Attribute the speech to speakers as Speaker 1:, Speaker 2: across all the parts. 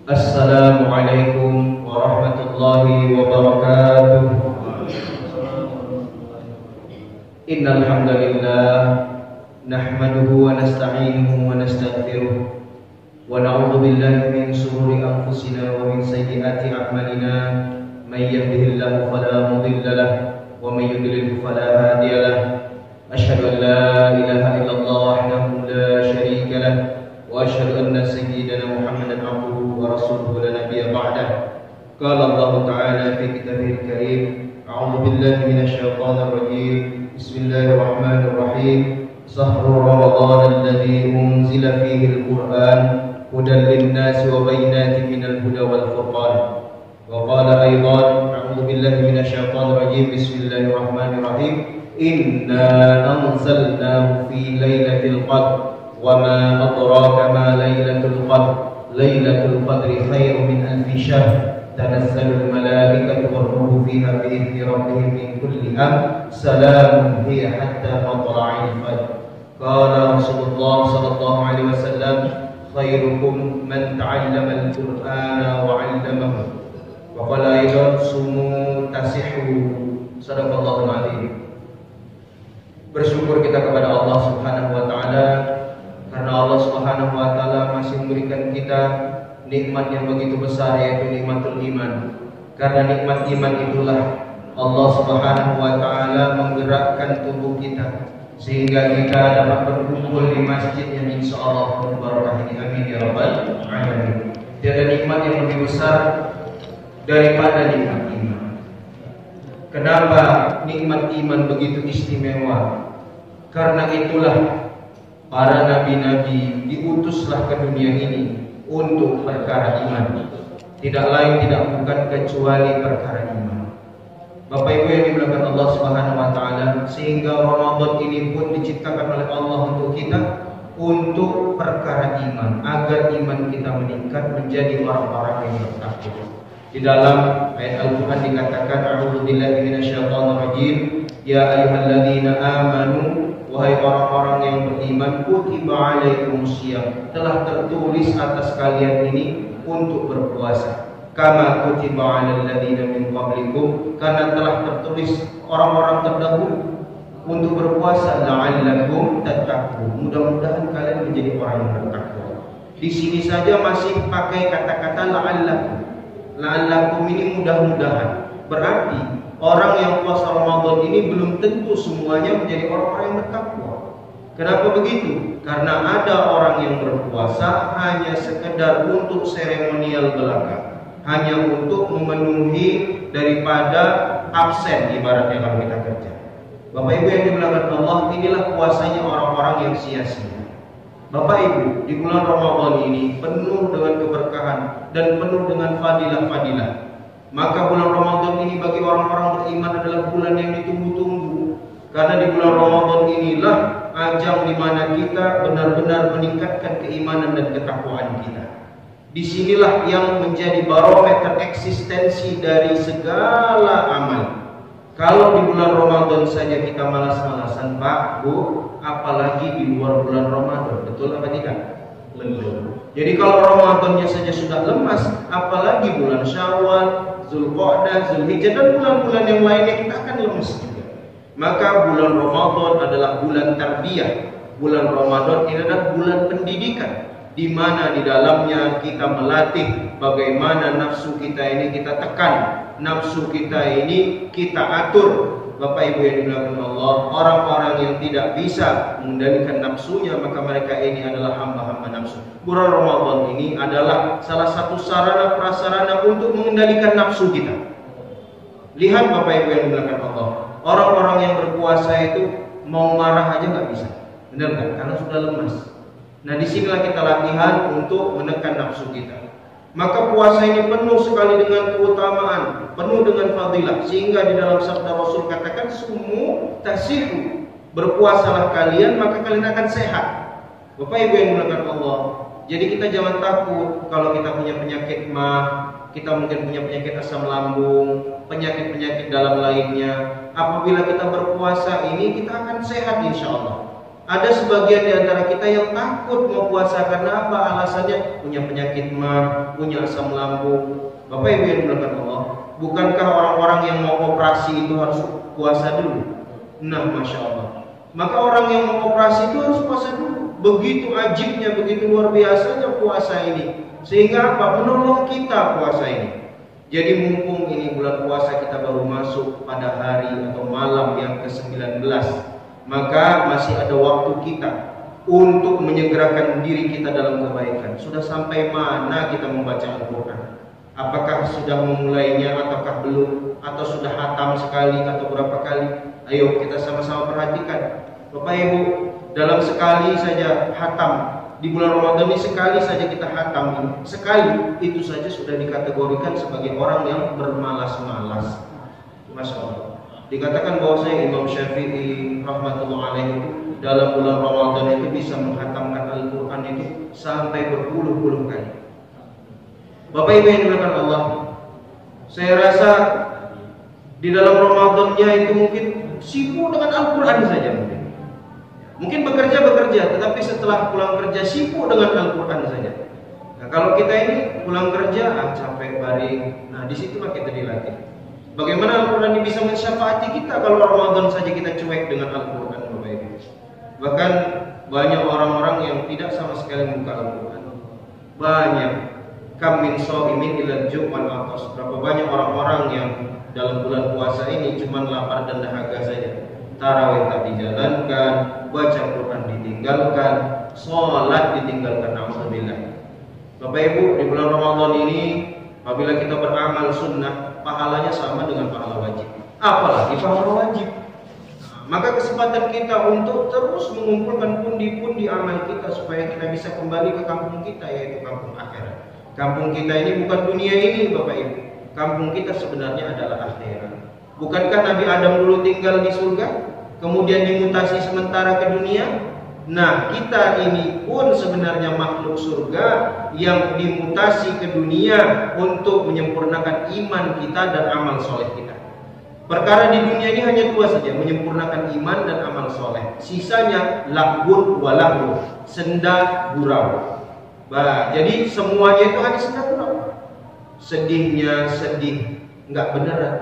Speaker 1: Assalamualaikum warahmatullahi wabarakatuh. Innal hamdalillah nahmaduhu wa nasta'inuhu wa nastaghfiruh wa na'udzu billahi min shururi anfusina wa min sayyiati a'malina. May yahdihillahu fala mudilla lahu wa may yudlil fala hadiya lahu. Asyhadu an la ilaha illallah wahdahu la syarika lahu wa asyhadu anna sayyidana Muhammadan abduhu wa rasuluhu la nabiyya ba'dah. Qala Allah ta'ala fi kitabihil karim, a'udzu billahi minasy syaithanir rajim. Bismillahirrahmanirrahim. Shahru Ramadan alladzi unzila fihi al-Qur'an hudan lin-nasi wa bayyinatin minal huda wal furqan. Wa qala aidan, a'udzu billahi minasy syaithanir rajim. Bismillahirrahmanirrahim. Inna anzalnahu fi lailatul qadr wa ma adraka ma lailatul qadr. Lailatul qadri khairun min alfi syahr. Tanazzalul malaikatu war-ruhu fiha bi'izni rabbihim min kulli amr. Salamun hiya hatta matla'il fajr. Qala Rasulullah sallallahu alaihi wasallam, khairukum man ta'allama al-Qur'ana wa 'allamahu. Wa qala aidan sumu tasihhu. Sadaqallahul azim. Bersyukur kita kepada Allah Subhanahu wa taala karena Allah Subhanahu wa taala masih memberikan kita nikmat yang begitu besar, yaitu nikmatul iman. Karena nikmat iman itulah Allah Subhanahu wa taala menggerakkan tubuh kita sehingga kita dapat berkumpul di masjid yang insyaallah penuh barokah ini. Amin ya rabbal alamin. Tiada nikmat yang lebih besar daripada nikmat iman. Kenapa nikmat iman begitu istimewa? Karena itulah para nabi-nabi diutuslah ke dunia ini untuk perkara iman. Tidak lain tidak bukan kecuali perkara iman. Bapak Ibu yang dimuliakan Allah Subhanahu wa taala, sehingga Ramadan ini pun diciptakan oleh Allah untuk kita, untuk perkara iman, agar iman kita meningkat menjadi orang-orang yang bertakwa. Di dalam ayat Al-Quran dikatakan, a'udzu billahi minasyaitonir rajim, ya ayyuhalladzina amanu, wahai orang-orang yang beriman, kutiba alaikumusiyam, telah tertulis atas kalian ini untuk berpuasa. Kama kutiba alal ladzina min qablikum, karena telah tertulis orang-orang terdahulu untuk berpuasa. La'allakum tattaqun, mudah-mudahan kalian menjadi orang yang bertakwa. Di sini saja masih pakai kata-kata la'allakum. La'allakum ini mudah-mudahan. Berarti orang yang puasa Ramadan ini belum tentu semuanya menjadi orang-orang yang bertakwa. Kenapa begitu? Karena ada orang yang berpuasa hanya sekedar untuk seremonial belaka, hanya untuk memenuhi daripada absen, ibaratnya kalau kita kerja. Bapak Ibu yang dimuliakan Allah, inilah puasanya orang-orang yang sia-sia. Bapak Ibu, di bulan Ramadan ini penuh dengan keberkahan dan penuh dengan fadilah-fadilah. Maka bulan Ramadan ini bagi orang-orang beriman adalah bulan yang ditunggu-tunggu. Karena di bulan Ramadan inilah ajang di mana kita benar-benar meningkatkan keimanan dan ketakwaan kita. Disinilah yang menjadi barometer eksistensi dari segala amal. Kalau di bulan Ramadan saja kita malas-malasan, Pak, Bu, apalagi di luar bulan Ramadan, betul apa tidak? Betul. Jadi kalau Ramadannya saja sudah lemas, apalagi bulan Syawal, Zulqa'dah, Zulhijjah dan bulan-bulan yang lainnya kita akan lemas juga. Maka bulan Ramadan adalah bulan tarbiyah. Bulan Ramadan ini adalah bulan pendidikan, di mana di dalamnya kita melatih bagaimana nafsu kita ini kita tekan, nafsu kita ini kita atur. Bapak Ibu yang dimuliakan Allah, orang-orang yang tidak bisa mengendalikan nafsunya, maka mereka ini adalah hamba-hamba nafsu. Bulan Ramadan ini adalah salah satu sarana prasarana untuk mengendalikan nafsu kita. Lihat Bapak Ibu yang dimuliakan Allah, orang-orang yang berpuasa itu mau marah aja nggak bisa, benar kan? Karena sudah lemas. Nah, disinilah kita latihan untuk menekan nafsu kita. Maka puasa ini penuh sekali dengan keutamaan, penuh dengan fadilah, sehingga di dalam sabda Rasul katakan, sumu tasihhu, berpuasalah kalian maka kalian akan sehat. Bapak Ibu yang dimuliakan Allah, jadi kita jangan takut kalau kita punya penyakit mah, kita mungkin punya penyakit asam lambung, penyakit-penyakit dalam lainnya. Apabila kita berpuasa ini kita akan sehat insya Allah. Ada sebagian di antara kita yang takut mau puasa karena apa? Alasannya punya penyakit mah, punya asam lambung. Bapak Ibu yang dimuliakan Allah, bukankah orang-orang yang mau operasi itu harus puasa dulu? Nah, Masya Allah. Maka orang yang mau operasi itu harus puasa dulu. Begitu ajibnya, begitu luar biasanya puasa ini. Sehingga apa? Menolong kita puasa ini. Jadi mumpung ini bulan puasa kita baru masuk pada hari atau malam yang ke-19, maka masih ada waktu kita untuk menyegerakan diri kita dalam kebaikan. Sudah sampai mana kita membaca Al-Quran? Apakah sudah memulainya ataukah belum? Atau sudah hatam sekali atau berapa kali? Ayo kita sama-sama perhatikan. Bapak Ibu, dalam sekali saja hatam, di bulan Ramadan ini sekali saja kita hatam, sekali itu saja sudah dikategorikan sebagai orang yang bermalas-malas. Masya Allah. Dikatakan bahwasanya Imam Syafi'i rahmatullah alaihi dalam bulan Ramadan itu bisa menghatamkan Al-Quran itu sampai berpuluh-puluh kali. Bapak Ibu yang dimuliakan Allah, saya rasa di dalam Ramadannya itu mungkin sibuk dengan Al-Quran saja mungkin. Mungkin bekerja, tetapi setelah pulang kerja sibuk dengan Al-Quran saja. Nah, kalau kita ini pulang kerja capek baring, nah disitulah kita dilatih. Bagaimana Al-Quran ini bisa mensyafaati kita kalau Ramadan saja kita cuek dengan Al-Quran, Bapak Ibu. Bahkan banyak orang-orang yang tidak sama sekali membuka Al-Quran. Banyak. Kam min shaimin ila al-ju' wal 'atas. Berapa banyak orang-orang yang dalam bulan puasa ini cuma lapar dan dahaga saja. Tarawih tak dijalankan, baca Quran ditinggalkan, sholat ditinggalkan. Alhamdulillah. Bapak Ibu, di bulan Ramadan ini apabila kita beramal sunnah, pahalanya sama dengan pahala wajib. Apalagi pahala wajib. Nah, maka kesempatan kita untuk terus mengumpulkan pundi-pundi amal kita supaya kita bisa kembali ke kampung kita, yaitu kampung akhirat. Kampung kita ini bukan dunia ini, Bapak Ibu. Kampung kita sebenarnya adalah akhirat. Bukankah Nabi Adam dulu tinggal di surga, kemudian dimutasi sementara ke dunia? Nah, kita ini pun sebenarnya makhluk surga yang dimutasi ke dunia untuk menyempurnakan iman kita dan amal soleh kita. Perkara di dunia ini hanya dua saja, menyempurnakan iman dan amal soleh. Sisanya laghun wa lahu, senda gurau. Bah, jadi semuanya itu hanya senda gurau. Sedihnya sedih, nggak beneran.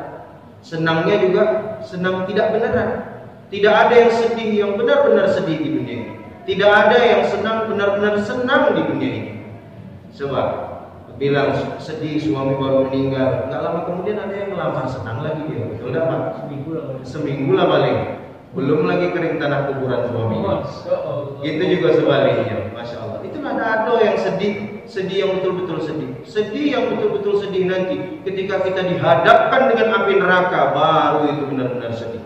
Speaker 1: Senangnya juga senang tidak beneran. Tidak ada yang sedih yang benar-benar sedih di dunia ini. Tidak ada yang senang benar-benar senang di dunia ini. Sebab bilang sedih suami baru meninggal, nggak lama kemudian ada yang melamar, senang lagi dia. Betul nggak Pak? Seminggu lah paling. Belum lagi kering tanah kuburan suaminya. Itu juga sebaliknya, Masya Allah. Itulah ada yang sedih, sedih yang betul-betul sedih. Sedih yang betul-betul sedih nanti ketika kita dihadapkan dengan api neraka, baru itu benar-benar sedih.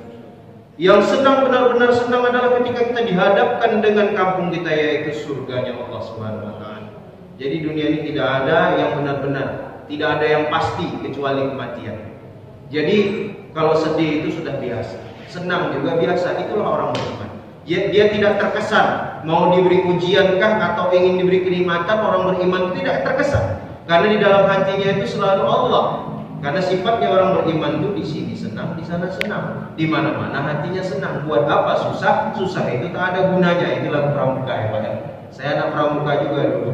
Speaker 1: Yang senang, benar-benar senang adalah ketika kita dihadapkan dengan kampung kita, yaitu surganya Allah Subhanahu wa Ta'ala. Jadi dunia ini tidak ada yang benar-benar, tidak ada yang pasti kecuali kematian. Jadi kalau sedih itu sudah biasa, senang juga biasa. Itulah orang beriman. Dia tidak terkesan mau diberi ujiankah atau ingin diberi kenikmatan. Orang beriman tidak terkesan karena di dalam hatinya itu selalu Allah. Karena sifatnya orang beriman itu di sini senang, di sana senang, di mana-mana hatinya senang. Buat apa susah? Susah itu tak ada gunanya. Itulah pramuka ya Pak. Saya anak pramuka juga dulu,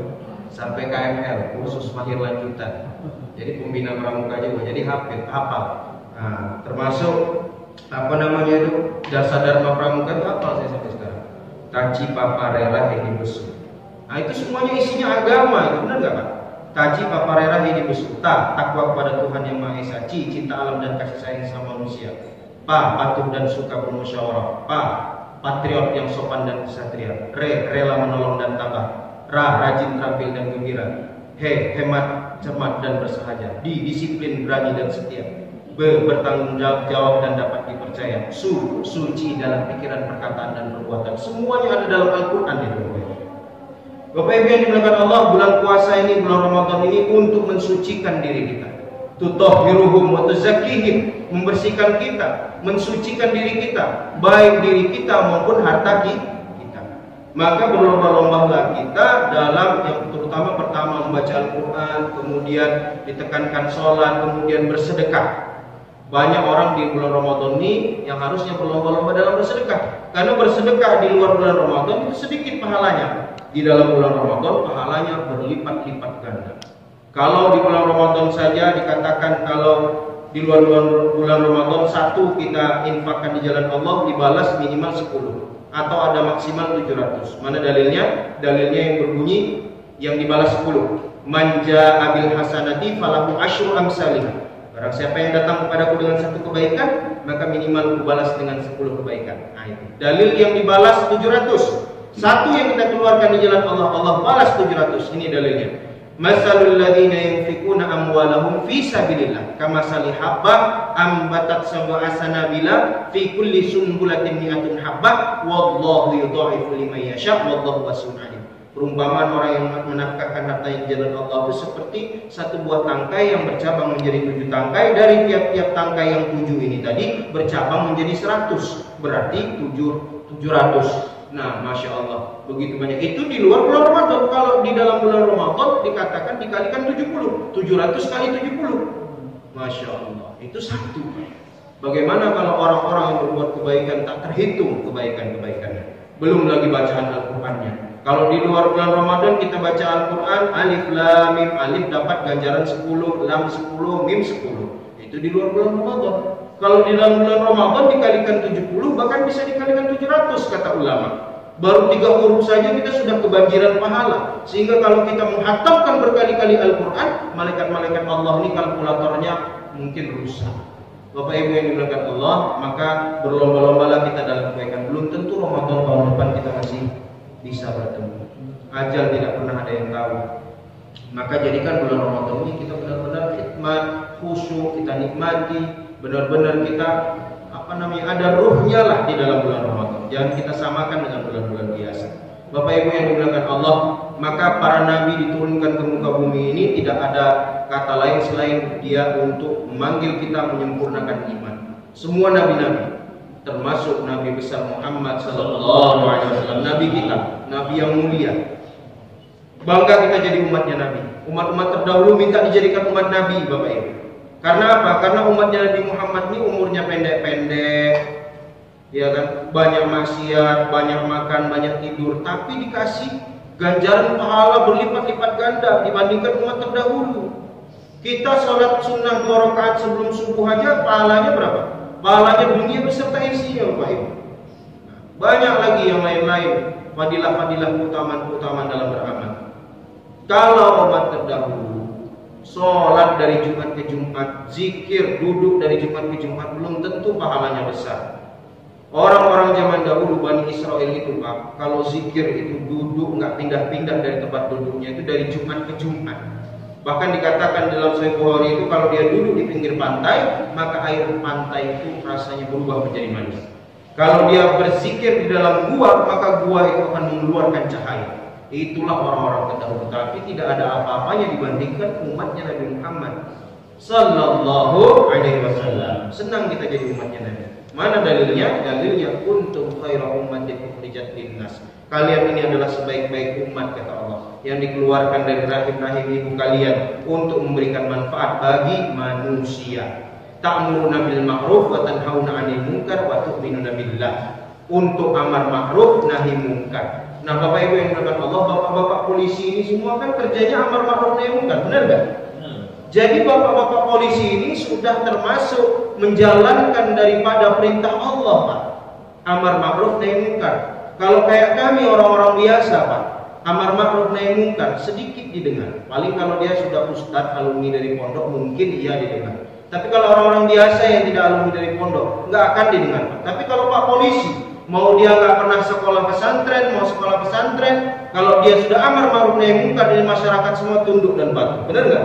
Speaker 1: sampai KML, kursus mahir lanjutan. Jadi pembina pramuka juga, jadi hafal. Nah, termasuk apa namanya itu dasar dharma pramuka itu hafal saya sampai sekarang. Taci paparera hedibusu. Nah itu semuanya isinya agama, itu benar nggak Pak? Taji paparera hedibusu. Takwa kepada Tuhan yang Maha Esa. Cinta alam dan kasih sayang sama manusia. Patuh dan suka bermusyawarah. Patriot yang sopan dan kesatria. Rela menolong dan tabah. Rajin, terampil dan gembira. Hemat, cermat dan bersahaja. Disiplin, berani dan setia. Bertanggung jawab dan dapat dipercaya. Suci dalam pikiran, perkataan dan perbuatan. Semuanya ada dalam Al-Quran itu. Bapak Ibu yang dimuliakan Allah, bulan puasa ini, bulan Ramadan ini untuk mensucikan diri kita. Tutahhiruhum wa tuzakkihim, membersihkan kita, mensucikan diri kita, baik diri kita maupun harta kita. Maka berlomba-lombalah kita dalam yang terutama pertama membaca Al-Quran, kemudian ditekankan sholat, kemudian bersedekah. Banyak orang di bulan Ramadan ini yang harusnya berlomba-lomba dalam bersedekah. Karena bersedekah di luar bulan Ramadan itu sedikit pahalanya. Di dalam bulan Ramadan pahalanya berlipat-lipat ganda. Kalau di bulan Ramadan saja dikatakan kalau di luar bulan Ramadan satu kita infakkan di jalan Allah dibalas minimal 10 atau ada maksimal 700. Mana dalilnya? Dalilnya yang berbunyi yang dibalas 10. Man jaa bil hasanati falahu asyru amsalih. Barang siapa yang datang kepadaku dengan satu kebaikan, maka minimal kubalas dengan 10 kebaikan. Nah, itu. Dalil yang dibalas 700. Satu yang kita keluarkan di jalan Allah, Allah balas 700. Ini dalilnya. Masalul ladzina yunfikuna amwalahum fi sabilillah kamasali habba ambatat sab'a sanabila fi kulli sunbulatin mi'atun habbah wallahu yudha'ifu liman yasha' wallahu wasi'un 'alim. Perumpamaan orang yang menafkahkan hartanya di jalan Allah itu seperti satu buah tangkai yang bercabang menjadi 7 tangkai. Dari tiap-tiap tangkai yang 7 ini tadi bercabang menjadi 100. Berarti 700. Nah, Masya Allah, begitu banyak. Itu di luar bulan Ramadan. Kalau di dalam bulan Ramadan dikatakan dikalikan 70. 700 kali 70. Masya Allah, itu satu. Bagaimana kalau orang-orang yang berbuat kebaikan tak terhitung kebaikan-kebaikannya? Belum lagi bacaan Al-Qur'annya. Kalau di luar bulan Ramadan kita baca Al-Quran, alif lam mim, alif dapat ganjaran 10, lam 10, mim 10. Itu di luar bulan Ramadan. Kalau di dalam bulan Ramadan dikalikan 70, bahkan bisa dikalikan 700 kata ulama. Baru 3 huruf saja kita sudah kebanjiran pahala. Sehingga kalau kita menghatamkan berkali-kali Al-Quran, malaikat-malaikat Allah ini kalkulatornya mungkin rusak. Bapak Ibu yang dimuliakan Allah, maka berlomba-lombalah kita dalam kebaikan. Belum tentu Ramadan tahun depan kita masih bisa bertemu. Ajal tidak pernah ada yang tahu. Maka jadikan bulan Ramadan ini kita benar-benar khidmat, khusyuk, kita nikmati, benar-benar kita ada ruhnya lah di dalam bulan Ramadan. Jangan kita samakan dengan bulan-bulan biasa. Bapak Ibu yang dimuliakan Allah, maka para nabi diturunkan ke muka bumi ini tidak ada kata lain selain dia untuk memanggil kita menyempurnakan iman. Semua nabi-nabi, termasuk Nabi besar Muhammad sallallahu alaihi wasallam, nabi kita, nabi yang mulia. Bangga kita jadi umatnya Nabi. Umat-umat terdahulu minta dijadikan umat Nabi, Bapak Ibu. Karena apa? Karena umatnya Nabi Muhammad ini umurnya pendek-pendek, ya kan? Banyak maksiat, banyak makan, banyak tidur, tapi dikasih ganjaran pahala berlipat-lipat ganda dibandingkan umat terdahulu. Kita sholat sunnah 2 rakaat sebelum subuh aja pahalanya berapa? Pahalanya dunia beserta isinya, Bapak Ibu. Banyak lagi yang lain-lain, fadilah-fadilah keutamaan-keutamaan dalam beramal. Kalau umat terdahulu sholat dari Jumat ke Jumat, zikir, duduk dari Jumat ke Jumat, belum tentu pahalanya besar. Orang-orang zaman dahulu Bani Israel itu, Pak, kalau zikir itu duduk nggak pindah-pindah dari tempat duduknya, itu dari Jumat ke Jumat. Bahkan dikatakan dalam Sahih Bukhari itu kalau dia duduk di pinggir pantai, maka air pantai itu rasanya berubah menjadi manis. Kalau dia berzikir di dalam gua, maka gua itu akan mengeluarkan cahaya. Itulah orang-orang terdahulu, tapi tidak ada apa-apanya dibandingkan umatnya Nabi Muhammad sallallahu alaihi wasallam. Senang kita jadi umatnya Nabi. Mana dalilnya? Dalilnya kuntum khaira ummatin ukhrijat linnas. Kalian ini adalah sebaik-baik umat kata Allah, yang dikeluarkan dari rahim-rahim ibu kalian untuk memberikan manfaat bagi manusia. Ta'muruna bil ma'ruf wa tanhauna 'anil munkar wa tu'minuna billah. Untuk amar ma'ruf nahi munkar. Nah, Bapak Ibu yang dimuliakan Allah, bapak-bapak polisi ini semua kan kerjanya amar ma'ruf nahi munkar, benar enggak? Jadi bapak-bapak polisi ini sudah termasuk menjalankan daripada perintah Allah, Pak. Amar ma'ruf nahi munkar. Kalau kayak kami orang-orang biasa, Pak, amar ma'ruf nahi munkar sedikit didengar. Paling kalau dia sudah ustadz alumni dari pondok mungkin iya didengar. Tapi kalau orang-orang biasa yang tidak alumni dari pondok nggak akan didengar, Pak. Tapi kalau Pak polisi, mau dia nggak pernah sekolah pesantren, mau sekolah pesantren, kalau dia sudah amar ma'ruf nahi munkar, dari masyarakat semua tunduk dan patuh. Benar nggak?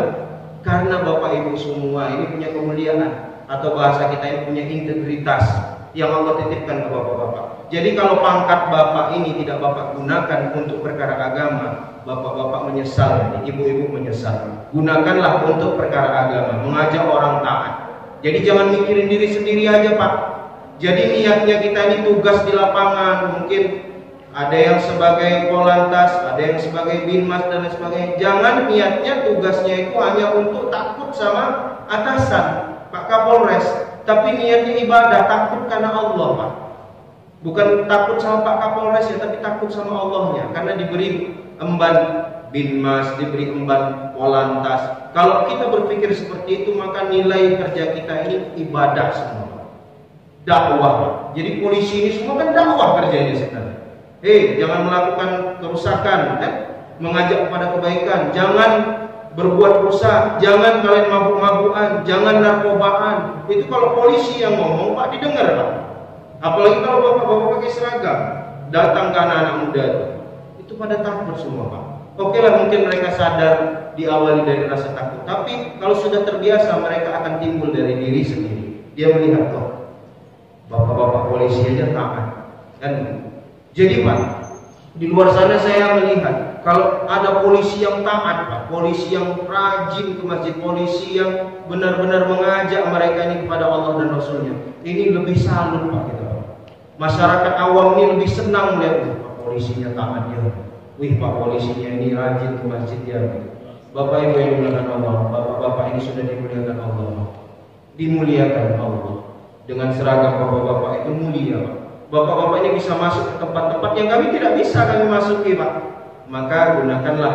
Speaker 1: Karena Bapak Ibu semua ini punya kemuliaan, atau bahasa kita ini punya integritas yang Allah titipkan ke bapak-bapak. Jadi kalau pangkat bapak ini tidak bapak gunakan untuk perkara agama, bapak-bapak menyesal, ibu-ibu menyesal. Gunakanlah untuk perkara agama, mengajak orang taat. Jadi jangan mikirin diri sendiri aja, Pak. Jadi niatnya kita ini tugas di lapangan, mungkin ada yang sebagai polantas, ada yang sebagai binmas dan lain sebagainya. Jangan niatnya tugasnya itu hanya untuk takut sama atasan, Pak Kapolres. tapi niatnya ibadah, takut karena Allah, Pak. Bukan takut sama Pak Kapolres ya, tapi takut sama Allahnya. Karena diberi emban Binmas, diberi emban Polantas. Kalau kita berpikir seperti itu, maka nilai kerja kita ini ibadah semua, dakwah. Jadi polisi ini semua kan dakwah kerjanya sekarang. Jangan melakukan kerusakan, kan? Mengajak kepada kebaikan, jangan berbuat rusak, jangan kalian mabuk-mabukan, jangan narkobaan. Itu kalau polisi yang ngomong, Pak, didengar, Pak. Apalagi kalau bapak-bapak pakai seragam datang ke anak-anak muda itu pada takut semua, Pak. Oke lah, mungkin mereka sadar diawali dari rasa takut, tapi kalau sudah terbiasa mereka akan timbul dari diri sendiri. Dia melihat, bapak-bapak polisi aja taat, kan? Jadi, Pak, di luar sana saya melihat kalau ada polisi yang taat, Pak, polisi yang rajin ke masjid, polisi yang benar-benar mengajak mereka ini kepada Allah dan Rasulnya, ini lebih salut, Pak, kita. Masyarakat awam ini lebih senang melihat, Pak, polisinya taat ya. Wih, Pak, polisinya ini rajin ke masjid ya. Bapak Ibu yang dimuliakan Allah, bapak-bapak ini sudah dimuliakan Allah. Dimuliakan Allah. Dengan seragam bapak-bapak itu mulia, Pak. Bapak-bapak ini bisa masuk ke tempat-tempat yang kami tidak bisa kami masuki, Pak. Maka gunakanlah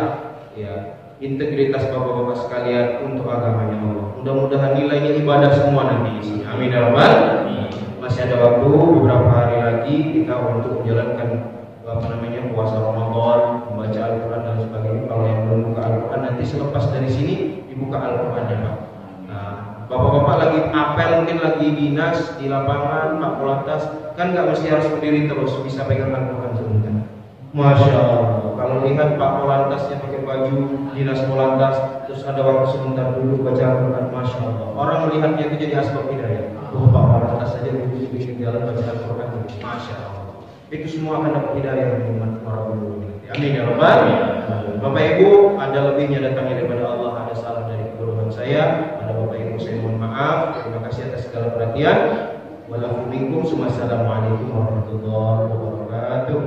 Speaker 1: ya integritas bapak-bapak sekalian untuk agamanya Allah. Mudah-mudahan nilainya ibadah semua nanti di sini. Amin ya rabbal alamin. Masih ada waktu beberapa hari lagi kita untuk menjalankan puasa Ramadan, membaca Al-Quran dan sebagainya. Kalau yang belum buka Al-Quran, nanti selepas dari sini dibuka Al-Qurannya, Pak. Nah, bapak-bapak lagi apel, mungkin lagi dinas di lapangan, Pak Polantas, kan nggak mesti harus berdiri terus, bisa pegang Al-Quran sebentar. Masya Allah, kalau lihat Pak Polantasnya pakai baju dinas Polantas, terus ada waktu sebentar duduk baca Al-Quran, Masya Allah. Orang melihatnya itu jadi asbab hidayah. Pak Polantas saja duduk di pinggir jalan baca Al-Quran, Masya Allah. Itu semua akan dapat hidayah dari para ulama. Amin ya rabbal alamin. Bapak Ibu, ada lebihnya datangnya daripada Allah, ada salah dari kebodohan saya, ada Bapak Ibu saya mohon maaf. Terima kasih atas segala perhatian. Wassalamualaikum warahmatullahi wabarakatuh.